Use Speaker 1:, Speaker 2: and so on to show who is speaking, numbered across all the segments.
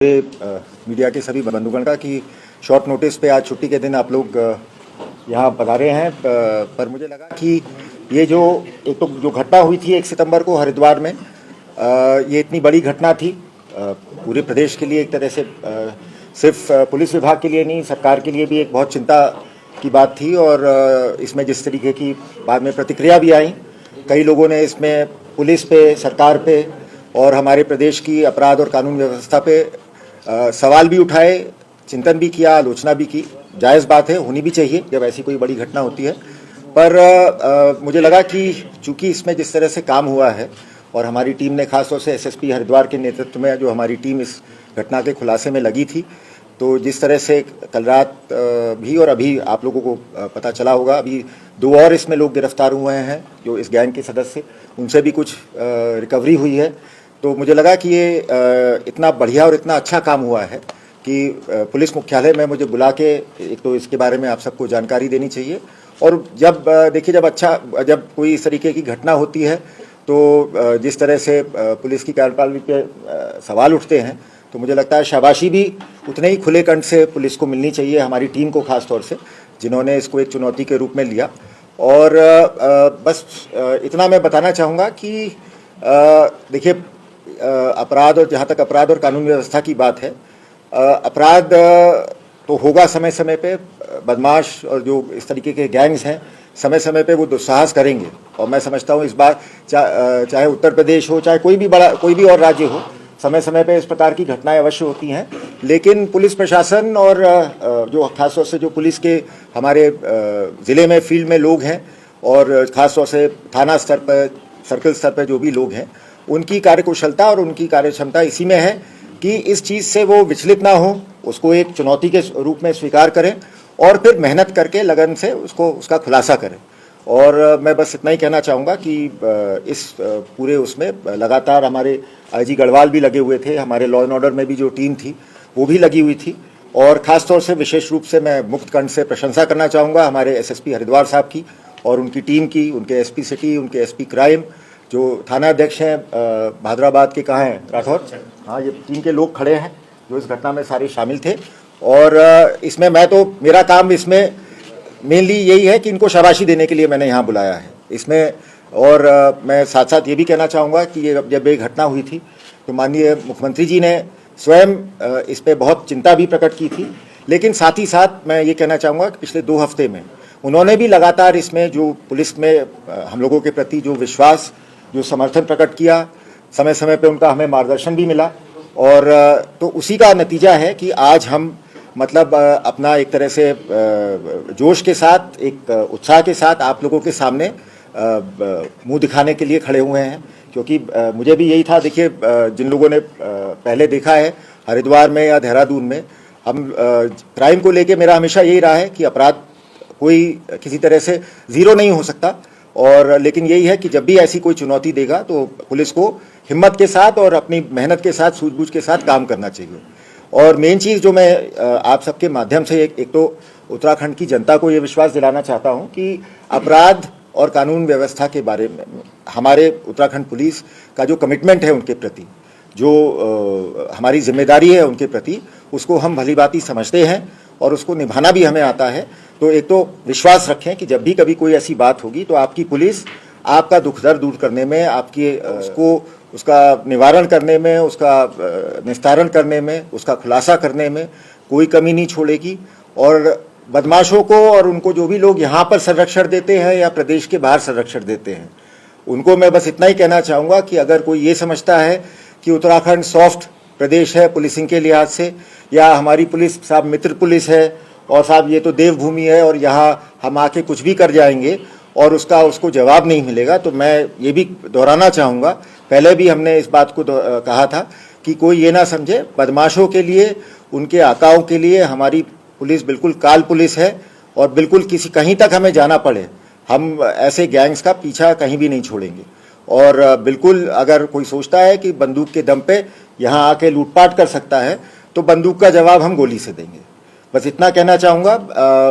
Speaker 1: Media के सभी बंधुगण का कि शॉर्ट नोटिस पे आज छुट्टी के दिन आप लोग यहाँ पधारे हैं। पर मुझे लगा कि ये जो एक तो जो घटना हुई थी 1 सितंबर को हरिद्वार में, ये इतनी बड़ी घटना थी पूरे प्रदेश के लिए। एक तरह से सिर्फ पुलिस विभाग के लिए नहीं, सरकार के लिए भी एक बहुत चिंता की बात थी। और इसमें जिस तरीके की बाद में प्रतिक्रिया भी आई, कई लोगों ने इसमें पुलिस पे, सरकार पे और हमारे प्रदेश की अपराध और कानून व्यवस्था पे सवाल भी उठाए, चिंतन भी किया, आलोचना भी की। जायज़ बात है, होनी भी चाहिए जब ऐसी कोई बड़ी घटना होती है। पर मुझे लगा कि चूंकि इसमें जिस तरह से काम हुआ है और हमारी टीम ने, खासतौर से एसएसपी हरिद्वार के नेतृत्व में जो हमारी टीम इस घटना के खुलासे में लगी थी, तो जिस तरह से कल रात भी और अभी आप लोगों को पता चला होगा, अभी 2 और इसमें लोग गिरफ्तार हुए हैं जो इस गैंग के सदस्य, उनसे भी कुछ रिकवरी हुई है। तो मुझे लगा कि ये इतना बढ़िया और इतना अच्छा काम हुआ है कि पुलिस मुख्यालय में मुझे बुला के एक तो इसके बारे में आप सबको जानकारी देनी चाहिए। और जब देखिए, जब कोई इस तरीके की घटना होती है तो जिस तरह से पुलिस की कार्यप्रणाली पे सवाल उठते हैं, तो मुझे लगता है शाबाशी भी उतने ही खुले कंठ से पुलिस को मिलनी चाहिए, हमारी टीम को खास तौर से, जिन्होंने इसको एक चुनौती के रूप में लिया। और बस इतना मैं बताना चाहूँगा कि देखिए, अपराध और जहाँ तक अपराध और कानून व्यवस्था की बात है, अपराध तो होगा समय समय पे, बदमाश और जो इस तरीके के गैंग्स हैं समय समय पे वो दुस्साहस करेंगे। और मैं समझता हूँ इस बार चाहे उत्तर प्रदेश हो, चाहे कोई भी और राज्य हो, समय समय पे इस प्रकार की घटनाएं अवश्य होती हैं। लेकिन पुलिस प्रशासन और जो खासतौर से जो पुलिस के हमारे ज़िले में फील्ड में लोग हैं और ख़ासतौर से थाना स्तर पर, सर्कल स्तर पर जो भी लोग हैं, उनकी कार्यकुशलता और उनकी कार्यक्षमता इसी में है कि इस चीज़ से वो विचलित ना हो, उसको एक चुनौती के रूप में स्वीकार करें और फिर मेहनत करके लगन से उसका खुलासा करें। और मैं बस इतना ही कहना चाहूँगा कि इस पूरे उसमें लगातार हमारे आईजी गढ़वाल भी लगे हुए थे, हमारे लॉ एंड ऑर्डर में भी जो टीम थी वो भी लगी हुई थी। और ख़ासतौर से विशेष रूप से मैं मुक्त कंठ से प्रशंसा करना चाहूँगा हमारे एसएसपी हरिद्वार साहब की और उनकी टीम की, उनके एसपी सिटी, उनके एसपी क्राइम, जो थाना अध्यक्ष हैं भादराबाद के, कहाँ हैं, राठौर, हाँ, ये टीम के लोग खड़े हैं जो इस घटना में सारे शामिल थे। और इसमें मेरा काम इसमें मेनली यही है कि इनको शाबाशी देने के लिए मैंने यहाँ बुलाया है इसमें। और मैं साथ साथ ये भी कहना चाहूँगा कि जब ये घटना हुई थी तो माननीय मुख्यमंत्री जी ने स्वयं इस पर बहुत चिंता भी प्रकट की थी। लेकिन साथ ही साथ मैं ये कहना चाहूँगा कि पिछले 2 हफ्ते में उन्होंने भी लगातार इसमें जो पुलिस में हम लोगों के प्रति जो विश्वास, जो समर्थन प्रकट किया, समय समय पे उनका हमें मार्गदर्शन भी मिला। और तो उसी का नतीजा है कि आज हम मतलब अपना एक तरह से जोश के साथ, एक उत्साह के साथ आप लोगों के सामने मुंह दिखाने के लिए खड़े हुए हैं। क्योंकि मुझे भी यही था, देखिए, जिन लोगों ने पहले देखा है हरिद्वार में या देहरादून में, हम क्राइम को लेके मेरा हमेशा यही रहा है कि अपराध कोई किसी तरह से ज़ीरो नहीं हो सकता। और लेकिन यही है कि जब भी ऐसी कोई चुनौती देगा तो पुलिस को हिम्मत के साथ और अपनी मेहनत के साथ, सूझबूझ के साथ काम करना चाहिए। और मेन चीज़ जो मैं आप सबके माध्यम से एक तो उत्तराखंड की जनता को ये विश्वास दिलाना चाहता हूँ कि अपराध और कानून व्यवस्था के बारे में हमारे उत्तराखंड पुलिस का जो कमिटमेंट है उनके प्रति, जो हमारी जिम्मेदारी है उनके प्रति, उसको हम भलीभांति समझते हैं और उसको निभाना भी हमें आता है। तो एक तो विश्वास रखें कि जब भी कभी कोई ऐसी बात होगी तो आपकी पुलिस आपका दुख दर्द दूर करने में, आपकी उसका निवारण करने में, उसका निस्तारण करने में, उसका खुलासा करने में कोई कमी नहीं छोड़ेगी। और बदमाशों को और उनको जो भी लोग यहाँ पर संरक्षण देते हैं या प्रदेश के बाहर संरक्षण देते हैं, उनको मैं बस इतना ही कहना चाहूँगा कि अगर कोई ये समझता है कि उत्तराखंड सॉफ्ट प्रदेश है पुलिसिंग के लिहाज से, या हमारी पुलिस साहब मित्र पुलिस है और साहब ये तो देवभूमि है और यहाँ हम आके कुछ भी कर जाएंगे और उसको जवाब नहीं मिलेगा, तो मैं ये भी दोहराना चाहूँगा, पहले भी हमने इस बात को कहा था कि कोई ये ना समझे, बदमाशों के लिए, उनके आकाओं के लिए हमारी पुलिस बिल्कुल काल पुलिस है। और बिल्कुल कहीं तक हमें जाना पड़े, हम ऐसे गैंग्स का पीछा कहीं भी नहीं छोड़ेंगे। और बिल्कुल अगर कोई सोचता है कि बंदूक के दम पे यहाँ आके लूटपाट कर सकता है, तो बंदूक का जवाब हम गोली से देंगे। बस इतना कहना चाहूँगा।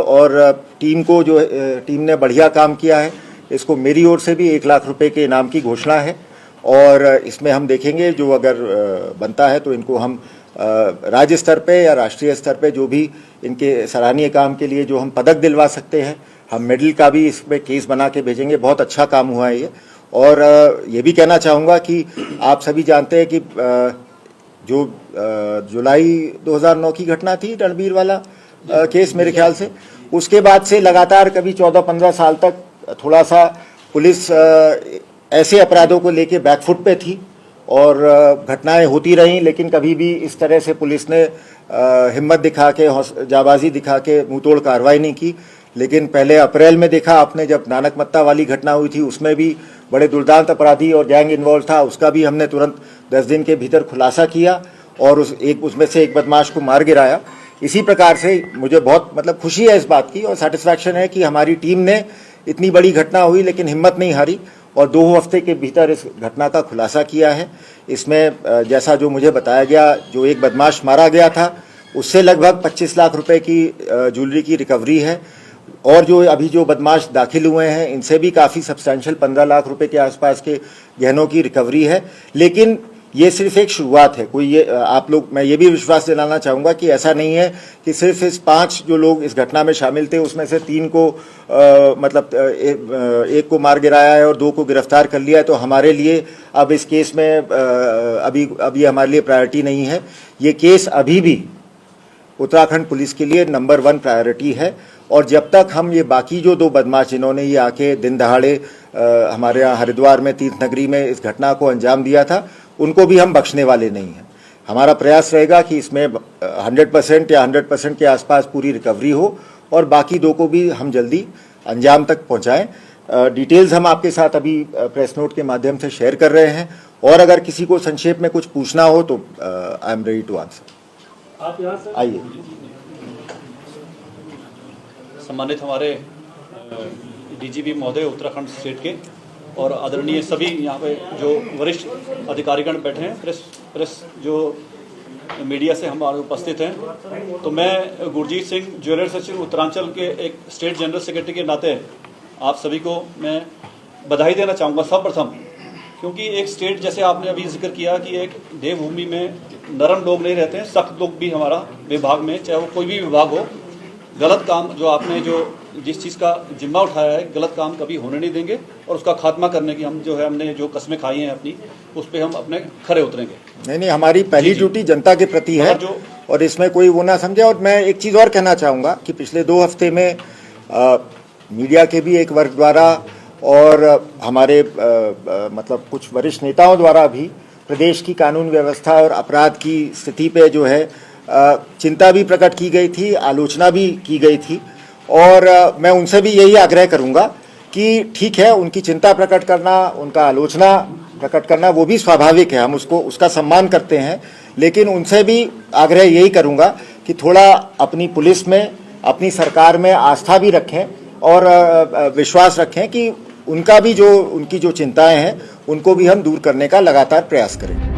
Speaker 1: और टीम ने बढ़िया काम किया है, इसको मेरी ओर से भी 1 लाख रुपए के इनाम की घोषणा है। और इसमें हम देखेंगे जो अगर बनता है तो इनको हम राज्य स्तर पे या राष्ट्रीय स्तर पे जो भी इनके सराहनीय काम के लिए जो हम पदक दिलवा सकते हैं, हम मेडल का भी इसमें केस बना के भेजेंगे। बहुत अच्छा काम हुआ है ये। और ये भी कहना चाहूँगा कि आप सभी जानते हैं कि जो जुलाई 2009 की घटना थी, रणबीर वाला केस, मेरे ख्याल से उसके बाद से लगातार कभी 14-15 साल तक थोड़ा सा पुलिस ऐसे अपराधों को लेके बैकफुट पे थी और घटनाएं होती रहीं, लेकिन कभी भी इस तरह से पुलिस ने हिम्मत दिखा के, जाबाजी दिखा के मुंहतोड़ कार्रवाई नहीं की। लेकिन पहले अप्रैल में देखा आपने, जब नानक मत्ता वाली घटना हुई थी, उसमें भी बड़े दुर्दांत अपराधी और गैंग इन्वॉल्व था। उसका भी हमने तुरंत 10 दिन के भीतर खुलासा किया और उसमें से एक बदमाश को मार गिराया। इसी प्रकार से मुझे बहुत खुशी है इस बात की और सेटिस्फैक्शन है कि हमारी टीम ने, इतनी बड़ी घटना हुई लेकिन हिम्मत नहीं हारी और 2 हफ्ते के भीतर इस घटना का खुलासा किया है। इसमें जैसा जो मुझे बताया गया, जो एक बदमाश मारा गया था उससे लगभग 25 लाख रुपए की ज्वेलरी की रिकवरी है और जो अभी जो बदमाश दाखिल हुए हैं इनसे भी काफ़ी सब्सटैंशियल 15 लाख रुपए के आसपास के गहनों की रिकवरी है। लेकिन ये सिर्फ एक शुरुआत है। कोई ये आप लोग, मैं ये भी विश्वास दिलाना चाहूँगा कि ऐसा नहीं है कि सिर्फ इस 5 जो लोग इस घटना में शामिल थे उसमें से 3 को एक को मार गिराया है और 2 को गिरफ्तार कर लिया है, तो हमारे लिए अब इस केस में अभी हमारे लिए प्रायोरिटी नहीं है। ये केस अभी भी उत्तराखंड पुलिस के लिए नंबर 1 प्रायोरिटी है और जब तक हम ये बाकी जो 2 बदमाश जिन्होंने ये आके दिन दहाड़े हमारे यहाँ हरिद्वार में तीर्थ नगरी में इस घटना को अंजाम दिया था, उनको भी हम बख्शने वाले नहीं हैं। हमारा प्रयास रहेगा कि इसमें 100% या 100% के आसपास पूरी रिकवरी हो और बाकी 2 को भी हम जल्दी अंजाम तक पहुंचाएं। डिटेल्स हम आपके साथ अभी प्रेस नोट के माध्यम से शेयर कर रहे हैं और अगर किसी को संक्षेप में कुछ पूछना हो तो I am ready to answer.
Speaker 2: आप यहाँ से
Speaker 1: आइए।
Speaker 2: सम्मानित हमारे डीजीपी महोदय उत्तराखंड स्टेट के और आदरणीय सभी यहाँ पे जो वरिष्ठ अधिकारीगण बैठे हैं, प्रेस जो मीडिया से हमारे उपस्थित हैं, तो मैं गुरजीत सिंह, ज्वेलर सचिव उत्तरांचल के एक स्टेट जनरल सेक्रेटरी के नाते आप सभी को मैं बधाई देना चाहूँगा सर्वप्रथम, क्योंकि एक स्टेट, जैसे आपने अभी जिक्र किया कि एक देवभूमि में नरम लोग नहीं रहते हैं, सख्त लोग भी हमारा विभाग में, चाहे वो कोई भी विभाग हो। गलत काम जो आपने जिस चीज़ का जिम्मा उठाया है, गलत काम कभी होने नहीं देंगे और उसका खात्मा करने की हमने जो कस्में खाई हैं अपनी, उस पर हम अपने खरे उतरेंगे।
Speaker 1: नहीं, हमारी पहली ड्यूटी जनता के प्रति है और इसमें कोई वो ना समझे। और मैं एक चीज़ और कहना चाहूँगा कि पिछले 2 हफ्ते में मीडिया के भी एक वर्ग द्वारा और हमारे कुछ वरिष्ठ नेताओं द्वारा भी प्रदेश की कानून व्यवस्था और अपराध की स्थिति पे जो है चिंता भी प्रकट की गई थी, आलोचना भी की गई थी और मैं उनसे भी यही आग्रह करूंगा कि ठीक है, उनकी चिंता प्रकट करना, उनका आलोचना प्रकट करना वो भी स्वाभाविक है, हम उसका सम्मान करते हैं, लेकिन उनसे भी आग्रह यही करूंगा कि थोड़ा अपनी पुलिस में, अपनी सरकार में आस्था भी रखें और विश्वास रखें कि उनकी जो चिंताएं हैं उनको भी हम दूर करने का लगातार प्रयास करें।